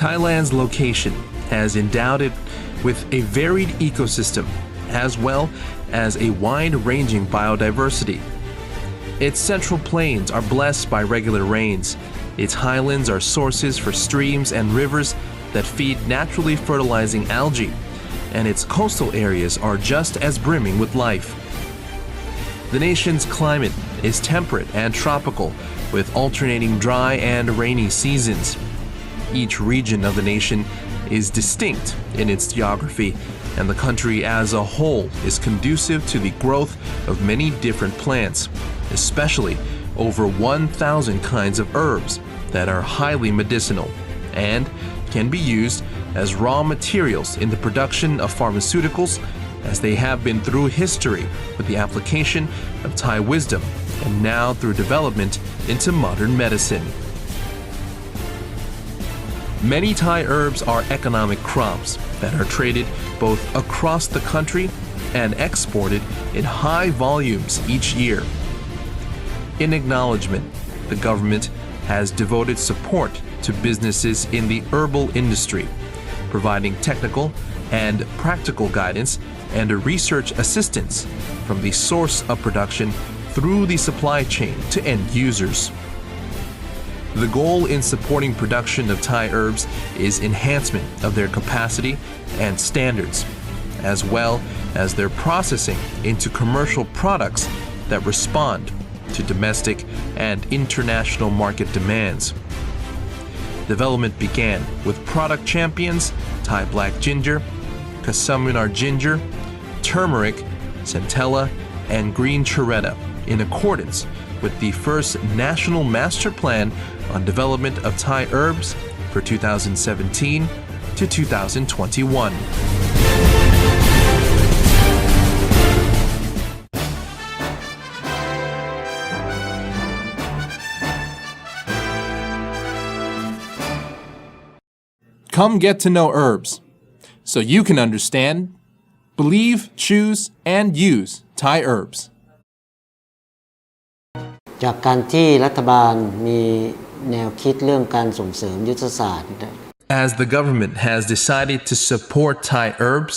Thailand's location has endowed it with a varied ecosystem as well as a wide-ranging biodiversity. Its central plains are blessed by regular rains. Its highlands are sources for streams and rivers that feed naturally fertilizing algae, and its coastal areas are just as brimming with life. The nation's climate is temperate and tropical, with alternating dry and rainy seasons. Each region of the nation is distinct in its geography, and the country as a whole is conducive to the growth of many different plants, especially over 1,000 kinds of herbs that are highly medicinal and can be used as raw materials in the production of pharmaceuticals, as they have been through history with the application of Thai wisdom and now through development into modern medicine. Many Thai herbs are economic crops that are traded both across the country and exported in high volumes each year. In acknowledgement, the government has devoted support to businesses in the herbal industry, providing technical and practical guidance and research assistance from the source of production through the supply chain to end users. The goal in supporting production of Thai herbs is enhancement of their capacity and standards, as well as their processing into commercial products that respond to domestic and international market demands. Development began with product champions Thai black ginger, Kasaminar ginger, turmeric, centella, and green choretta in accordance with the first National Master Plan on Development of Thai Herbs for 2017 to 2021. Come get to know herbs so you can understand, believe, choose, and use Thai herbs. จากการที่รัฐบาลมีแนวคิดเรื่องการส่งเสริมยุทธศาสตร์ As the government has decided to support Thai herbs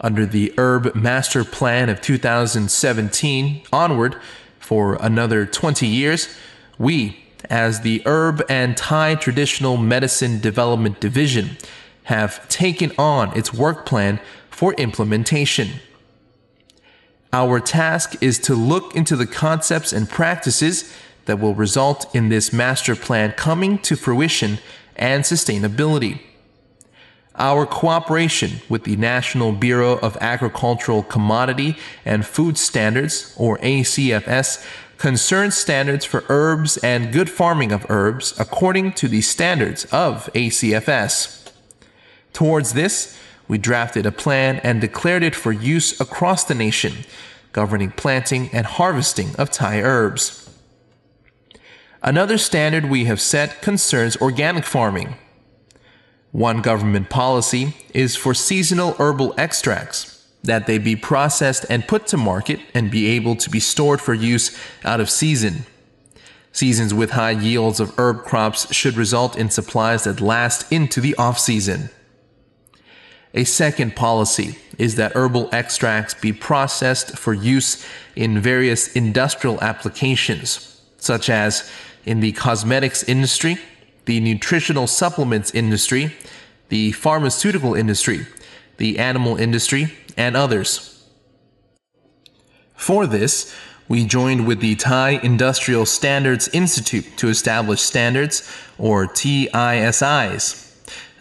under the Herb Master Plan of 2017 onward for another 20 years, we, as the Herb and Thai Traditional Medicine Development Division, have taken on its work plan for implementation. Our task is to look into the concepts and practices that will result in this master plan coming to fruition and sustainability. Our cooperation with the National Bureau of Agricultural Commodity and Food Standards, or ACFS, concerns standards for herbs and good farming of herbs according to the standards of ACFS. Towards this, we drafted a plan and declared it for use across the nation, governing planting and harvesting of Thai herbs. Another standard we have set concerns organic farming. One government policy is for seasonal herbal extracts, that they be processed and put to market and be able to be stored for use out of season. Seasons with high yields of herb crops should result in supplies that last into the off-season. A second policy is that herbal extracts be processed for use in various industrial applications, such as in the cosmetics industry, the nutritional supplements industry, the pharmaceutical industry, the animal industry, and others. For this, we joined with the Thai Industrial Standards Institute to establish standards, or TISIs.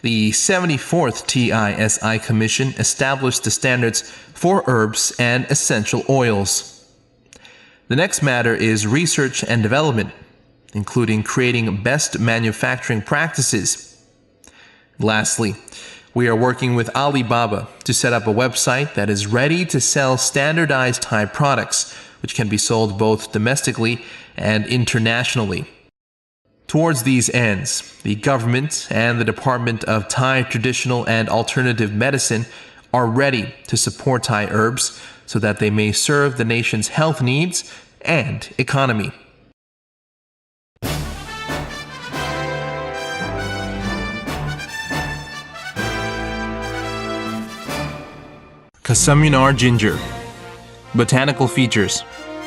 The 74th TISI Commission established the standards for herbs and essential oils. The next matter is research and development, including creating best manufacturing practices. Lastly, we are working with Alibaba to set up a website that is ready to sell standardized Thai products, which can be sold both domestically and internationally. Towards these ends, the government and the Department of Thai Traditional and Alternative Medicine are ready to support Thai herbs so that they may serve the nation's health needs and economy. Casumunar ginger. Botanical features.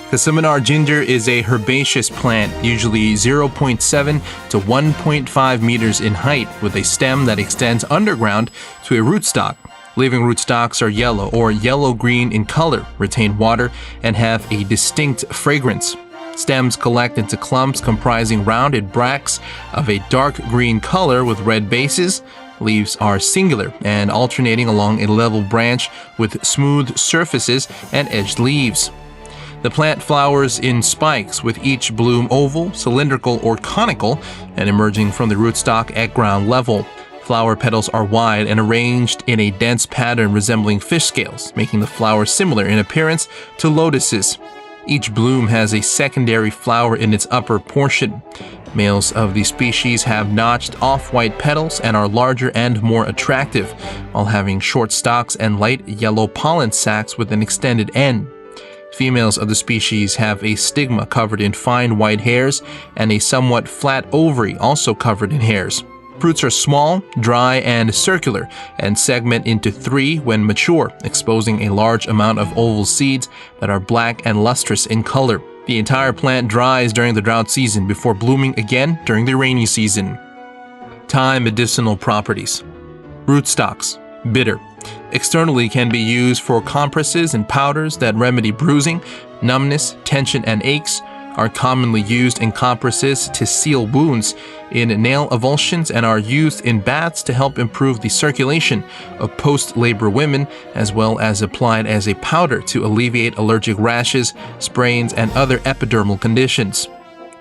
Casumunar ginger is a herbaceous plant, usually 0.7 to 1.5 meters in height, with a stem that extends underground to a rootstock. Living rootstocks are yellow or yellow-green in color, retain water, and have a distinct fragrance. Stems collect into clumps comprising rounded bracts of a dark green color with red bases. Leaves are singular and alternating along a level branch with smooth surfaces and edged leaves. The plant flowers in spikes, with each bloom oval, cylindrical, or conical, and emerging from the rootstock at ground level. Flower petals are wide and arranged in a dense pattern resembling fish scales, making the flowers similar in appearance to lotuses. Each bloom has a secondary flower in its upper portion. Males of the species have notched off-white petals and are larger and more attractive, while having short stalks and light yellow pollen sacs with an extended end. Females of the species have a stigma covered in fine white hairs and a somewhat flat ovary also covered in hairs. Fruits are small, dry, and circular, and segment into 3 when mature, exposing a large amount of oval seeds that are black and lustrous in color. The entire plant dries during the drought season before blooming again during the rainy season. Thyme medicinal properties. Rootstocks, bitter. Externally can be used for compresses and powders that remedy bruising, numbness, tension, and aches. Are commonly used in compresses to seal wounds, in nail avulsions, and are used in baths to help improve the circulation of post-labor women, as well as applied as a powder to alleviate allergic rashes, sprains, and other epidermal conditions.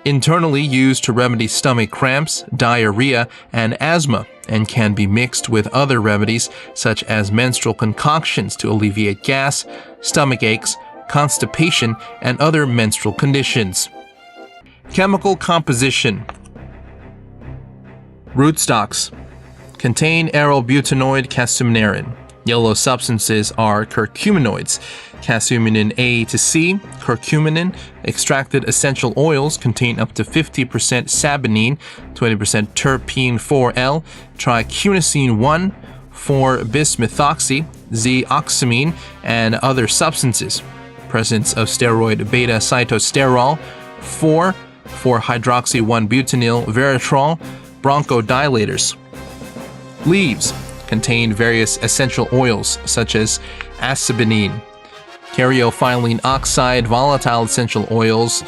Internally used to remedy stomach cramps, diarrhea, and asthma, and can be mixed with other remedies such as menstrual concoctions to alleviate gas, stomach aches, constipation, and other menstrual conditions. Chemical composition. Rootstocks contain arylbutanoid casumunarin. Yellow substances are curcuminoids, casuminin A to C, curcuminin. Extracted essential oils contain up to 50% saponine, 20% terpene 4L, tricunisine 1, 4-bismethoxy, Z-oxamine, and other substances. Presence of steroid beta-cytosterol, 4,4-hydroxy-1-butynyl veratrol, bronchodilators. Leaves contain various essential oils such as acebinine. Caryophyllene oxide volatile essential oils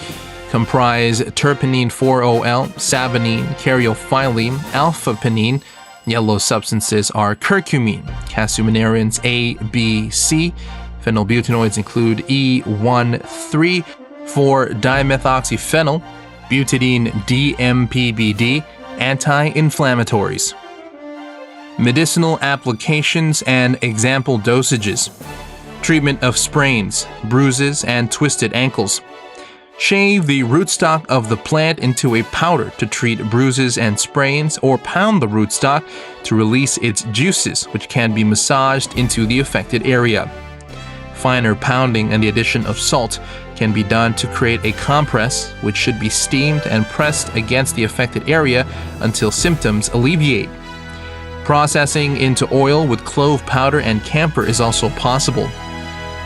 comprise terpenine 4-OL, saponine, caryophyllene, alpha-penine. Yellow substances are curcumine, casuminarins A, B, C. Phenylbutanoids include E1,3, 4-dimethoxyphenyl, butadiene DMPBD, anti-inflammatories. Medicinal applications and example dosages. Treatment of sprains, bruises, and twisted ankles. Shave the rootstock of the plant into a powder to treat bruises and sprains, or pound the rootstock to release its juices, which can be massaged into the affected area. Finer pounding and the addition of salt can be done to create a compress, which should be steamed and pressed against the affected area until symptoms alleviate. Processing into oil with clove powder and camphor is also possible.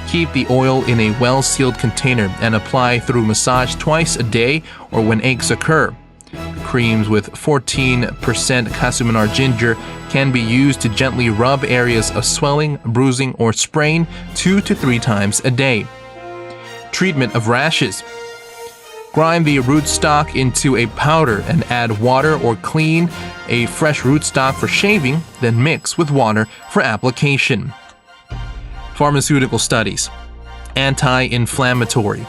Keep the oil in a well-sealed container and apply through massage twice a day or when aches occur. Creams with 14% casumunar ginger can be used to gently rub areas of swelling, bruising, or sprain 2 to 3 times a day. Treatment of rashes. Grind the rootstock into a powder and add water, or clean a fresh rootstock for shaving, then mix with water for application. Pharmaceutical studies. Anti-inflammatory.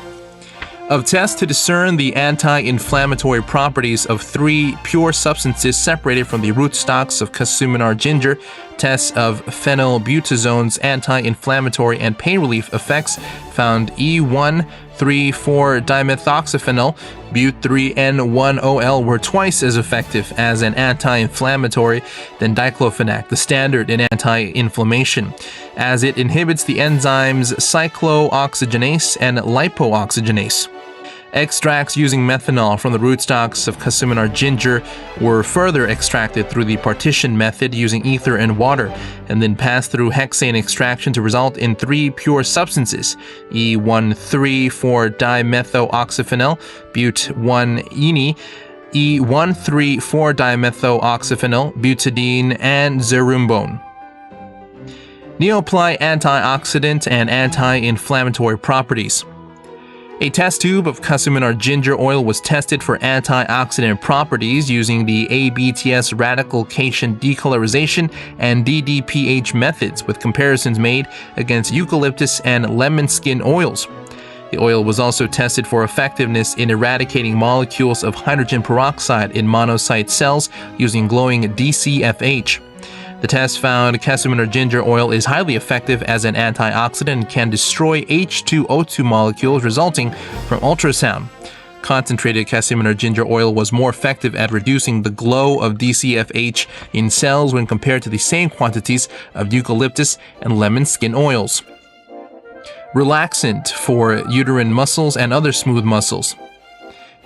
Of tests to discern the anti-inflammatory properties of 3 pure substances separated from the rootstocks of casumunar ginger, tests of phenylbutazone's anti-inflammatory and pain relief effects found E1,3,4-dimethoxyphenyl, but3N1-OL were twice as effective as an anti-inflammatory than diclofenac, the standard in anti-inflammation, as it inhibits the enzymes cyclooxygenase and lipooxygenase. Extracts using methanol from the rootstocks of Casiminar ginger were further extracted through the partition method using ether and water, and then passed through hexane extraction to result in 3 pure substances: E1,3,4-dimethoxyphenyl, but-1-ene, E1,3,4-dimethoxyphenyl, butadiene, and zerumbone. Neoply antioxidant and anti-inflammatory properties. A test tube of Casiminar ginger oil was tested for antioxidant properties using the ABTS radical cation decolorization and DDPH methods, with comparisons made against eucalyptus and lemon skin oils. The oil was also tested for effectiveness in eradicating molecules of hydrogen peroxide in monocyte cells using glowing DCFH. The test found Casiminar ginger oil is highly effective as an antioxidant and can destroy H2O2 molecules resulting from ultrasound. Concentrated Casiminar ginger oil was more effective at reducing the glow of DCFH in cells when compared to the same quantities of eucalyptus and lemon skin oils. Relaxant for uterine muscles and other smooth muscles.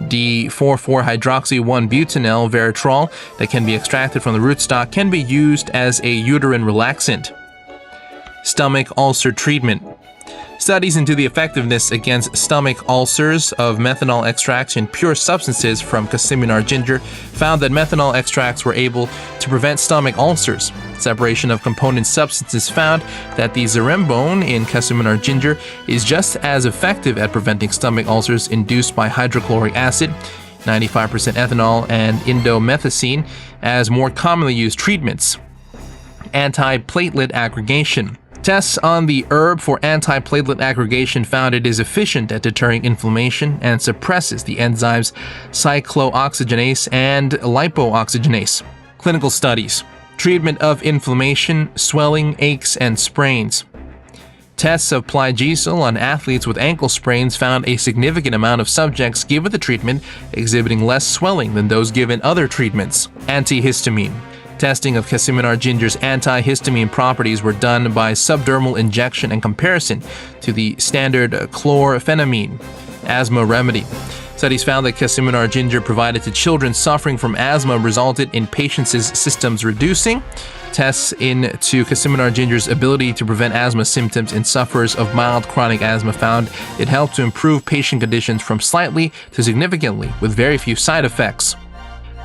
D4,4-hydroxy-1-butanol veratrol that can be extracted from the rootstock can be used as a uterine relaxant. Stomach ulcer treatment. Studies into the effectiveness against stomach ulcers of methanol extracts in pure substances from Casiminar ginger found that methanol extracts were able to prevent stomach ulcers. Separation of component substances found that the zerumbone in Casiminar ginger is just as effective at preventing stomach ulcers induced by hydrochloric acid, 95% ethanol, and indomethacin as more commonly used treatments. Antiplatelet aggregation. Tests on the herb for antiplatelet aggregation found it is efficient at deterring inflammation and suppresses the enzymes cyclooxygenase and lipooxygenase. Clinical studies. Treatment of inflammation, swelling, aches, and sprains. Tests of Plygesil on athletes with ankle sprains found a significant amount of subjects given the treatment exhibiting less swelling than those given other treatments. Antihistamine. Testing of Casiminar ginger's antihistamine properties were done by subdermal injection and comparison to the standard chlorphenamine asthma remedy. Studies found that Casiminar ginger provided to children suffering from asthma resulted in patients' symptoms reducing. Tests into Casiminar ginger's ability to prevent asthma symptoms in sufferers of mild chronic asthma found it helped to improve patient conditions from slightly to significantly with very few side effects.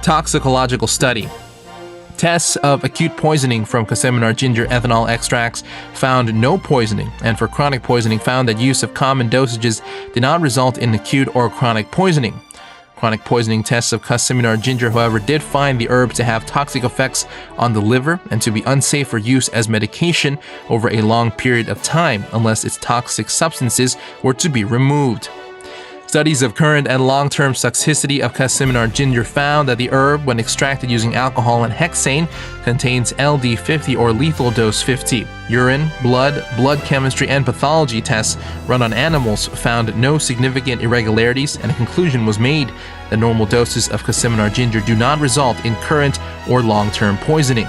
Toxicological study. Tests of acute poisoning from Casiminar ginger ethanol extracts found no poisoning, and for chronic poisoning found that use of common dosages did not result in acute or chronic poisoning. Chronic poisoning tests of Casiminar ginger, however, did find the herb to have toxic effects on the liver and to be unsafe for use as medication over a long period of time unless its toxic substances were to be removed. Studies of current and long-term toxicity of Casiminar ginger found that the herb, when extracted using alcohol and hexane, contains LD50 or lethal dose 50. Urine, blood chemistry, and pathology tests run on animals found no significant irregularities, and a conclusion was made that normal doses of Casiminar ginger do not result in current or long-term poisoning.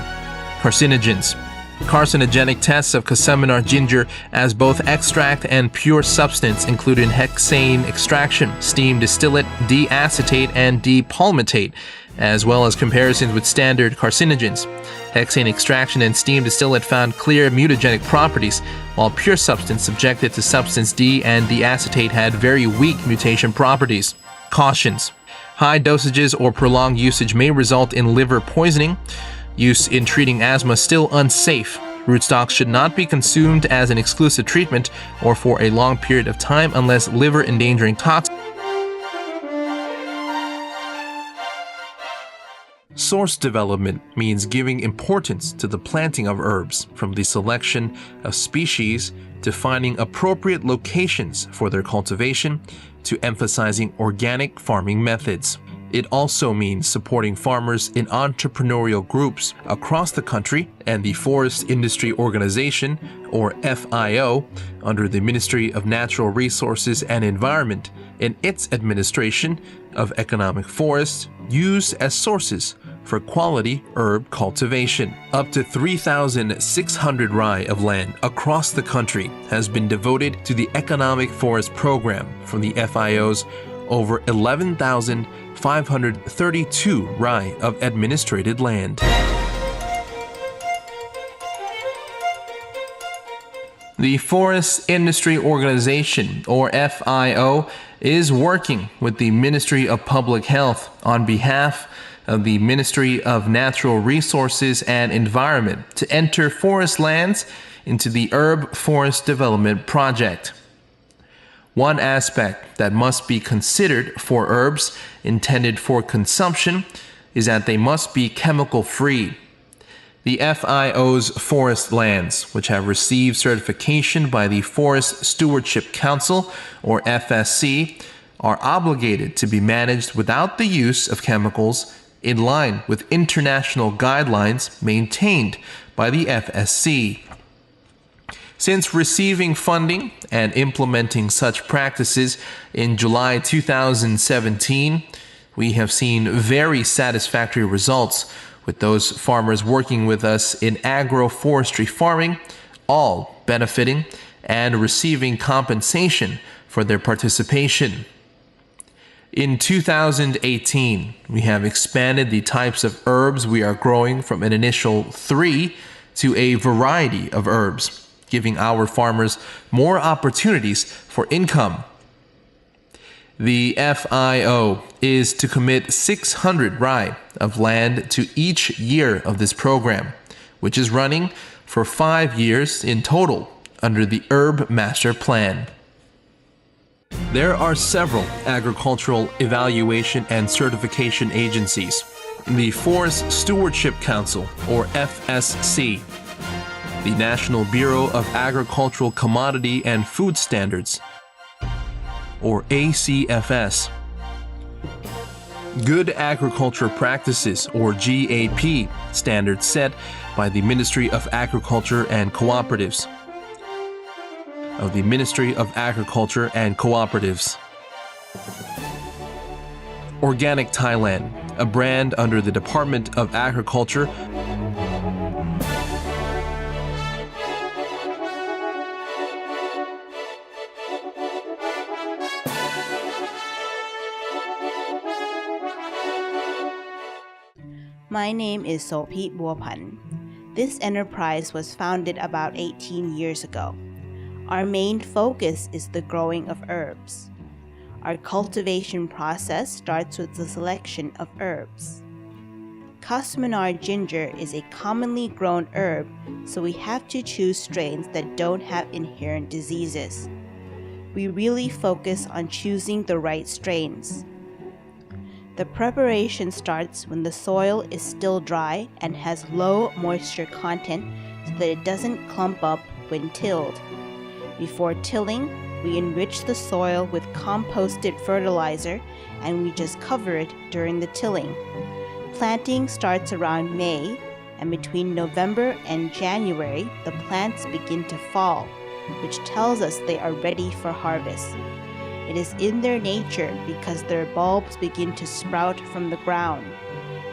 Carcinogens. Carcinogenic tests of Casiminar ginger as both extract and pure substance included hexane extraction, steam distillate, deacetate, and depalmitate, as well as comparisons with standard carcinogens. Hexane extraction and steam distillate found clear mutagenic properties, while pure substance subjected to substance D and deacetate had very weak mutation properties. Cautions. High dosages or prolonged usage may result in liver poisoning. Use in treating asthma still unsafe. Rootstocks should not be consumed as an exclusive treatment or for a long period of time unless liver-endangering toxins. Source development means giving importance to the planting of herbs, from the selection of species to finding appropriate locations for their cultivation to emphasizing organic farming methods. It also means supporting farmers in entrepreneurial groups across the country and the Forest Industry Organization, or FIO, under the Ministry of Natural Resources and Environment in its administration of economic forests used as sources for quality herb cultivation. Up to 3,600 rai of land across the country has been devoted to the Economic Forest Program from the FIO's over 11,532 rai of administrated land. The Forest Industry Organization, or FIO, is working with the Ministry of Public Health on behalf of the Ministry of Natural Resources and Environment to enter forest lands into the Herb Forest Development Project. One aspect that must be considered for herbs intended for consumption is that they must be chemical-free. The FIO's forest lands, which have received certification by the Forest Stewardship Council, or FSC, are obligated to be managed without the use of chemicals in line with international guidelines maintained by the FSC. Since receiving funding and implementing such practices in July 2017, we have seen very satisfactory results with those farmers working with us in agroforestry farming, all benefiting and receiving compensation for their participation. In 2018, we have expanded the types of herbs we are growing from an initial 3 to a variety of herbs, giving our farmers more opportunities for income. The FIO is to commit 600 rai of land to each year of this program, which is running for 5 years in total under the Herb Master Plan. There are several agricultural evaluation and certification agencies: the Forest Stewardship Council, or FSC, the National Bureau of Agricultural Commodity and Food Standards, or ACFS, Good Agriculture Practices, or GAP, standards set by the Ministry of Agriculture and Cooperatives, of the Ministry of Agriculture and Cooperatives. Organic Thailand, a brand under the Department of Agriculture, My name is Sopit Buapan. This enterprise was founded about 18 years ago. Our main focus is the growing of herbs. Our cultivation process starts with the selection of herbs. Cosmonar ginger is a commonly grown herb, so we have to choose strains that don't have inherent diseases. We really focus on choosing the right strains. The preparation starts when the soil is still dry and has low moisture content so that it doesn't clump up when tilled. Before tilling, we enrich the soil with composted fertilizer and we just cover it during the tilling. Planting starts around May, and between November and January, the plants begin to fall, which tells us they are ready for harvest. It is in their nature because their bulbs begin to sprout from the ground.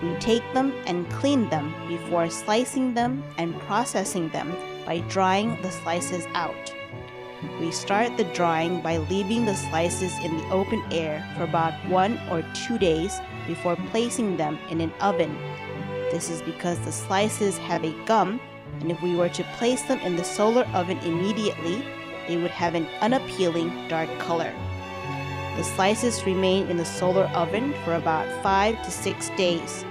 We take them and clean them before slicing them and processing them by drying the slices out. We start the drying by leaving the slices in the open air for about 1 or 2 days before placing them in an oven. This is because the slices have a gum, and if we were to place them in the solar oven immediately, they would have an unappealing dark color. The slices remain in the solar oven for about 5 to 6 days.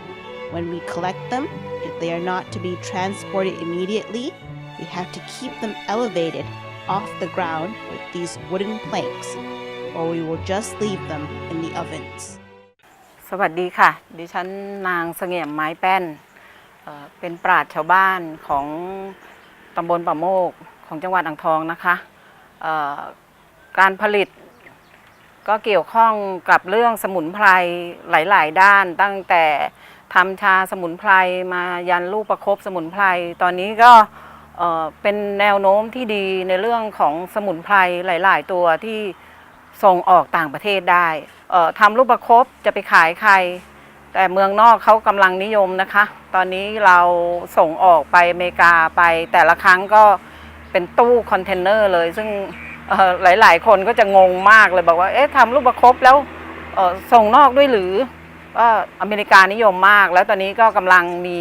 When we collect them, if they are not to be transported immediately, we have to keep them elevated off the ground with these wooden planks, or we will just leave them in the ovens. สวัสดีค่ะดิฉันนางเสงี่ยมไม้แป้นเป็นปราชญ์ชาวบ้านของตำบลป่าโมกของจังหวัดอ่างทองนะคะการผลิตก็เกี่ยวข้องกับเรื่องสมุนไพรหลายๆด้านตั้งแต่ทำชาสมุนไพรมายันลูกประคบสมุนไพรตอนนี้ก็เป็นแนวโน้มที่ดีในเรื่องของสมุนไพรหลายๆตัวที่ส่งออกต่างประเทศได้ทำลูกประคบจะไปขายใครแต่เมืองนอกเขากำลังนิยมนะคะตอนนี้เราส่งออกไปอเมริกาไปแต่ละครั้งก็เป็นตู้คอนเทนเนอร์เลยซึ่งหลายๆคนก็จะงงมากเลยบอกว่าเอ๊ะทำลูกประคบแล้ว ส่งนอกด้วยหรือก็อเมริกานิยมมากแล้วตอนนี้ก็กำลังมี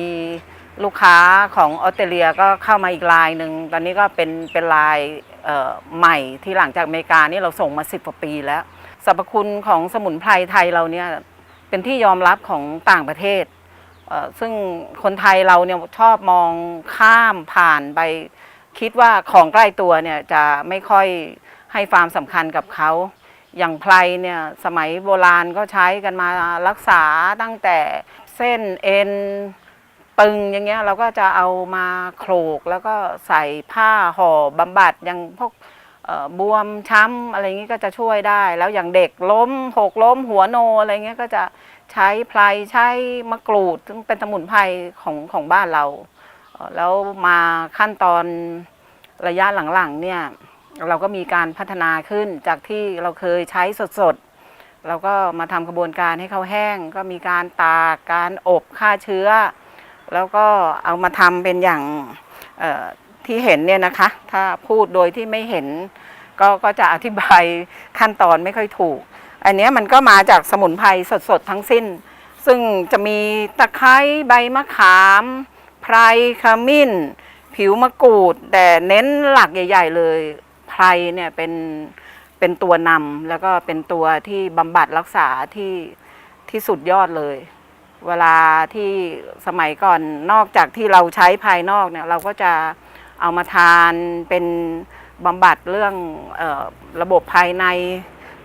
ลูกค้าของออสเตรเลียก็เข้ามาอีกรายหนึ่งตอนนี้ก็เป็นรายใหม่ที่หลังจากอเมริกานี่เราส่งมา10 กว่าปีแล้วสรรพคุณของสมุนไพรไทยเราเนี่ยเป็นที่ยอมรับของต่างประเทศซึ่งคนไทยเราเนี่ยชอบมองข้ามผ่านไปคิดว่าของใกล้ตัวเนี่ยจะไม่ค่อยให้ความสำคัญกับเขาอย่างไพรเนี่ยสมัยโบราณก็ใช้กันมารักษาตั้งแต่เส้นเอ็นตึงอย่างเงี้ยเราก็จะเอามาโขลกแล้วก็ใส่ผ้าห่อบำบัดอย่างพวกบวมช้ำอะไรเงี้ยก็จะช่วยได้แล้วอย่างเด็กล้มหกล้มหัวโนอะไรเงี้ยก็จะใช้ไพรใช้มะกรูดซึ่งเป็นสมุนไพรของบ้านเราแล้วมาขั้นตอนระยะหลังๆเนี่ยเราก็มีการพัฒนาขึ้นจากที่เราเคยใช้สดๆเราก็มาทำกระบวนการให้เขาแห้งก็มีการตากการอบฆ่าเชื้อแล้วก็เอามาทำเป็นอย่างที่เห็นเนี่ยนะคะถ้าพูดโดยที่ไม่เห็นก็จะอธิบายขั้นตอนไม่ค่อยถูกอันนี้มันก็มาจากสมุนไพรสดๆทั้งสิ้นซึ่งจะมีตะไคร้ใบมะขามไพรขมิ้นผิวมะกรูดแต่เน้นหลักใหญ่ๆเลยไพรเนี่ยเป็นตัวนำแล้วก็เป็นตัวที่บำบัดรักษาที่สุดยอดเลยเวลาที่สมัยก่อนนอกจากที่เราใช้ภายนอกเนี่ยเราก็จะเอามาทานเป็นบำบัดเรื่องระบบภายใน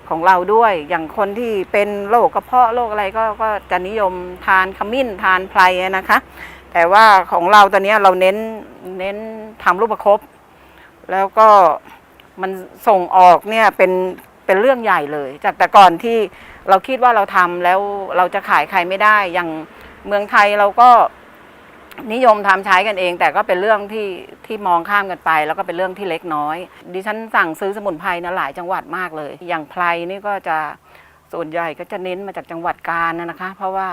ของเราด้วยอย่างคนที่เป็นโรคกระเพาะโรคอะไรก็จะนิยมทานขมิ้นทานไพรนะคะแต่ว่าของเราตอนนี้เราเน้นทำรูปประคบแล้วก็มันส่งออกเนี่ยเป็นเรื่องใหญ่เลยจากแต่ก่อนที่เราคิดว่าเราทำแล้วเราจะขายใครไม่ได้อย่างเมืองไทยเราก็นิยมทำใช้กันเองแต่ก็เป็นเรื่องที่มองข้ามกันไปแล้วก็เป็นเรื่องที่เล็กน้อยดิฉันสั่งซื้อสมุนไพรนะหลายจังหวัดมากเลยอย่างไพรนี่ก็จะส่วนใหญ่ก็จะเน้นมาจากจังหวัดกาญนะคะเพราะว่า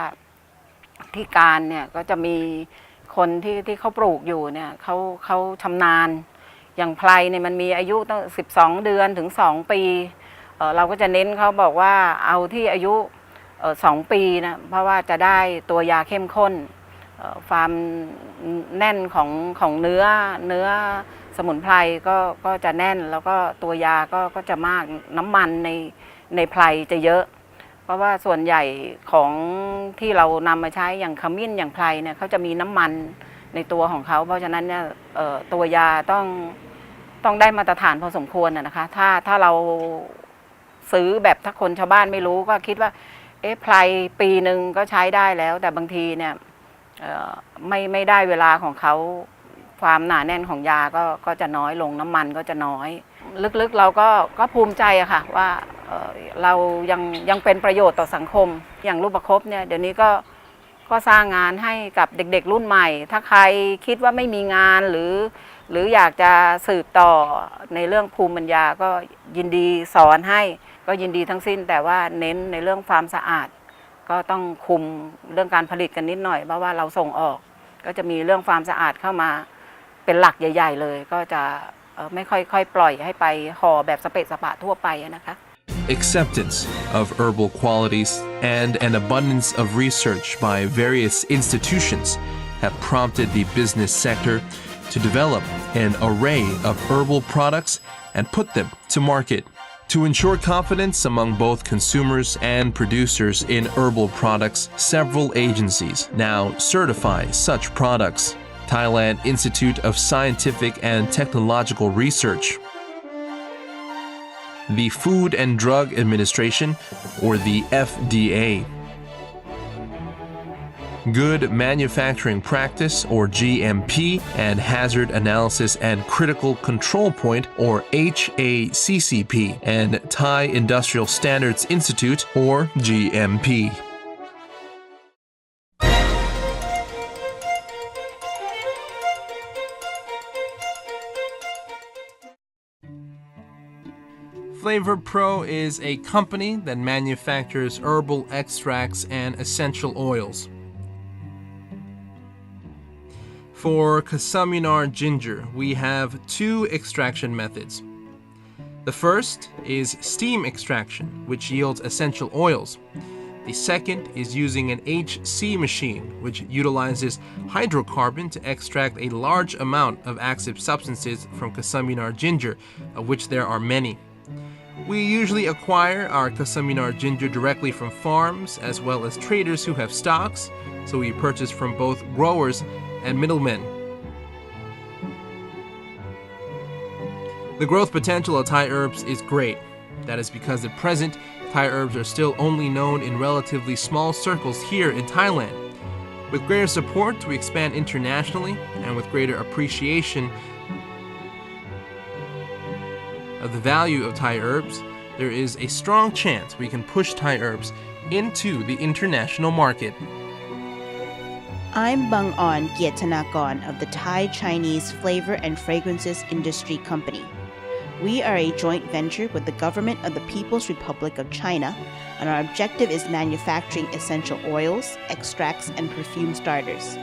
ที่กาญเนี่ยก็จะมีคนที่เขาปลูกอยู่เนี่ยเขาชำนาญอย่างไพรเนี่ยมันมีอายุตั้ง12 เดือนถึง2 ปีเราก็จะเน้นเขาบอกว่าเอาที่อายุ2 ปีนะเพราะว่าจะได้ตัวยาเข้มข้นความแน่นของเนื้อสมุนไพรก็จะแน่นแล้วก็ตัวยาก็จะมากน้ำมันในไพรจะเยอะเพราะว่าส่วนใหญ่ของที่เรานำมาใช้อย่างขมิ้นอย่างไพรเนี่ยเขาจะมีน้ำมันในตัวของเขาเพราะฉะนั้นเนี่ยตัวยาต้องได้มาตรฐานพอสมควรนะคะถ้าเราซื้อแบบถ้าคนชาวบ้านไม่รู้ก็คิดว่าไพรปีหนึ่งก็ใช้ได้แล้วแต่บางทีเนี่ยไม่ได้เวลาของเขาความหนาแน่นของยาก็จะน้อยลงน้ำมันก็จะน้อยลึกๆเราก็ภูมิใจอะค่ะว่าเรายังเป็นประโยชน์ต่อสังคมอย่างรูปประคบเนี่ยเดี๋ยวนี้ก็สร้างงานให้กับเด็กๆรุ่นใหม่ถ้าใครคิดว่าไม่มีงานหรืออยากจะสืบต่อในเรื่องภูมิปัญญาก็ยินดีสอนให้ก็ยินดีทั้งสิ้นแต่ว่าเน้นในเรื่องความสะอาดก็ต้องคุมเรื่องการผลิตกันนิดหน่อยเพราะว่าเราส่งออกก็จะมีเรื่องความสะอาดเข้ามาเป็นหลักใหญ่ๆเลยก็จะไม่ค่อยปล่อยให้ไปห่อแบบสเปะสปะทั่วไปนะคะ Acceptance of herbal qualities and an abundance of research by various institutions have prompted the business sector to develop an array of herbal products and put them to market. To ensure confidence among both consumers and producers in herbal products, several agencies now certify such products. Thailand Institute of Scientific and Technological Research, the Food and Drug Administration, or the FDA, Good Manufacturing Practice, or GMP, and Hazard Analysis and Critical Control Point, or HACCP, and Thai Industrial Standards Institute, or GMP. Flavor Pro is a company that manufactures herbal extracts and essential oils. For Kasamunar ginger, we have two extraction methods. The first is steam extraction, which yields essential oils. The second is using an HC machine, which utilizes hydrocarbon to extract a large amount of active substances from Kasaminar ginger, of which there are many. We usually acquire our Kasaminar ginger directly from farms as well as traders who have stocks, so we purchase from both growers and middlemen. The growth potential of Thai herbs is great. That is because at present, Thai herbs are still only known in relatively small circles here in Thailand. With greater support to expand internationally and with greater appreciation of the value of Thai herbs, there is a strong chance we can push Thai herbs into the international market. I'm Bang-on Gietanakon of the Thai Chinese Flavor and Fragrances Industry Company. We are a joint venture with the government of the People's Republic of China, and our objective is manufacturing essential oils, extracts, and perfume starters.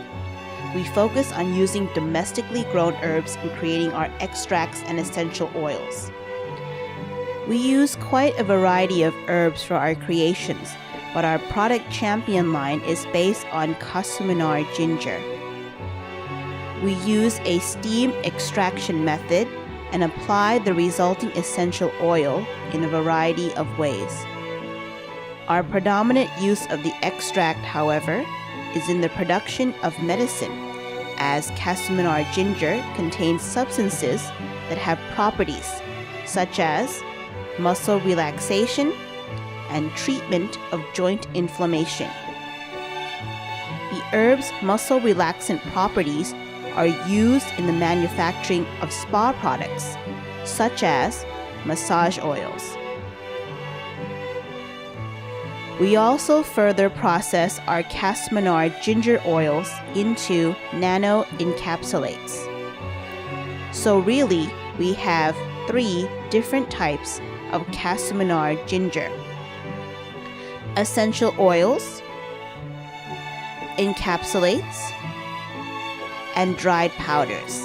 We focus on using domestically grown herbs in creating our extracts and essential oils. We use quite a variety of herbs for our creations, but our product champion line is based on Kasaminar ginger. We use a steam extraction method and apply the resulting essential oil in a variety of ways. Our predominant use of the extract, however, is in the production of medicine, as Kasaminar ginger contains substances that have properties such as muscle relaxation and treatment of joint inflammation. The herb's muscle relaxant properties are used in the manufacturing of spa products, such as massage oils. We also further process our Kasaminar ginger oils into nano encapsulates. So really, we have 3 different types of Kasaminar ginger: essential oils, encapsulates, and dried powders.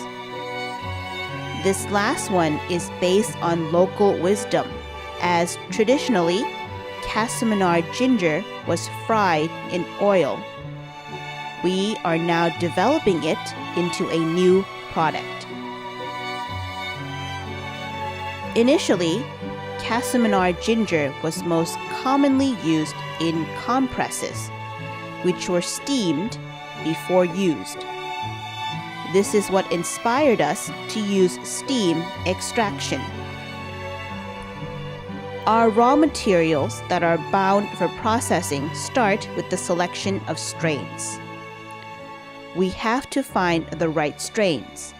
This last one is based on local wisdom, as traditionally, Kasaminar ginger was fried in oil. We are now developing it into a new product. Initially, Kasaminar ginger was most commonly used in compresses, which were steamed before used. This is what inspired us to use steam extraction. Our raw materials that are bound for processing start with the selection of strains. We have to find the right strains.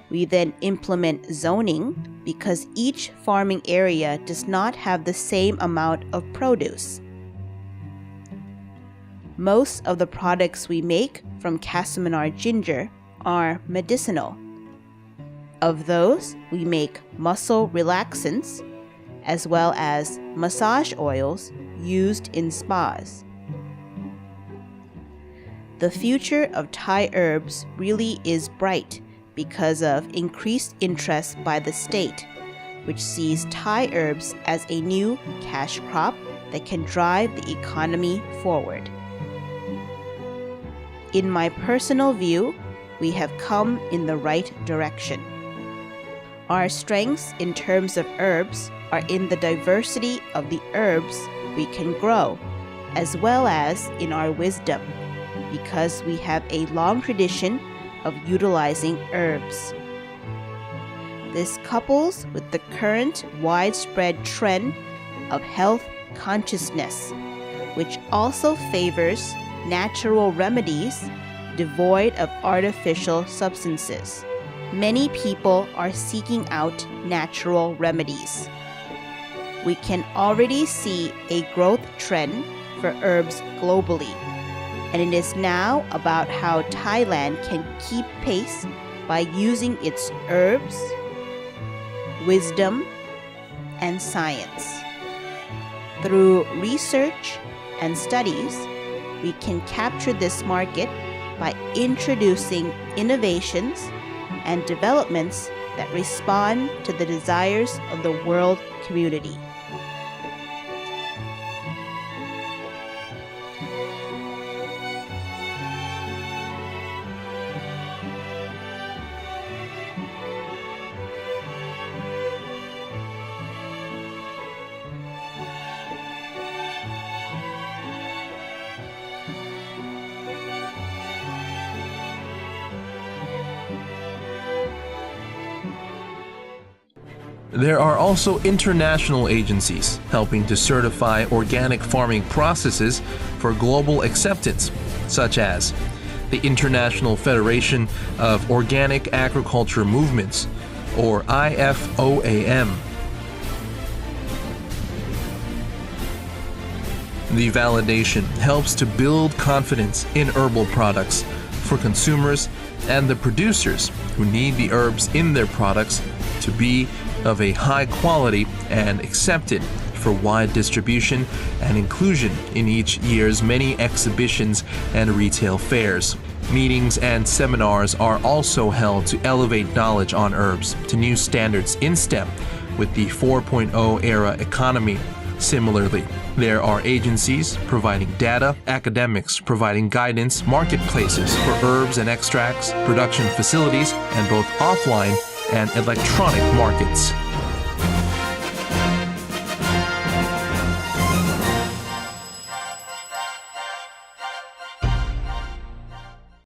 We then implement zoning because each farming area does not have the same amount of produce. Most of the products we make from Kasaminar ginger are medicinal. Of those, we make muscle relaxants as well as massage oils used in spas. The future of Thai herbs really is bright because of increased interest by the state, which sees Thai herbs as a new cash crop that can drive the economy forward. In my personal view, we have come in the right direction. Our strengths in terms of herbs are in the diversity of the herbs we can grow, as well as in our wisdom, because we have a long tradition of utilizing herbs. This couples with the current widespread trend of health consciousness, which also favors natural remedies devoid of artificial substances. Many people are seeking out natural remedies. We can already see a growth trend for herbs globally, and it is now about how Thailand can keep pace by using its herbs, wisdom, and science. Through research and studies, we can capture this market by introducing innovations and developments that respond to the desires of the world community. There are also international agencies helping to certify organic farming processes for global acceptance, such as the International Federation of Organic Agriculture Movements, or IFOAM. The validation helps to build confidence in herbal products for consumers and the producers who need the herbs in their products to be of a high quality and accepted for wide distribution and inclusion in each year's many exhibitions and retail fairs. Meetings and seminars are also held to elevate knowledge on herbs to new standards in step with the 4.0 era economy. Similarly, there are agencies providing data, academics providing guidance, marketplaces for herbs and extracts, production facilities, and both offline and electronic markets.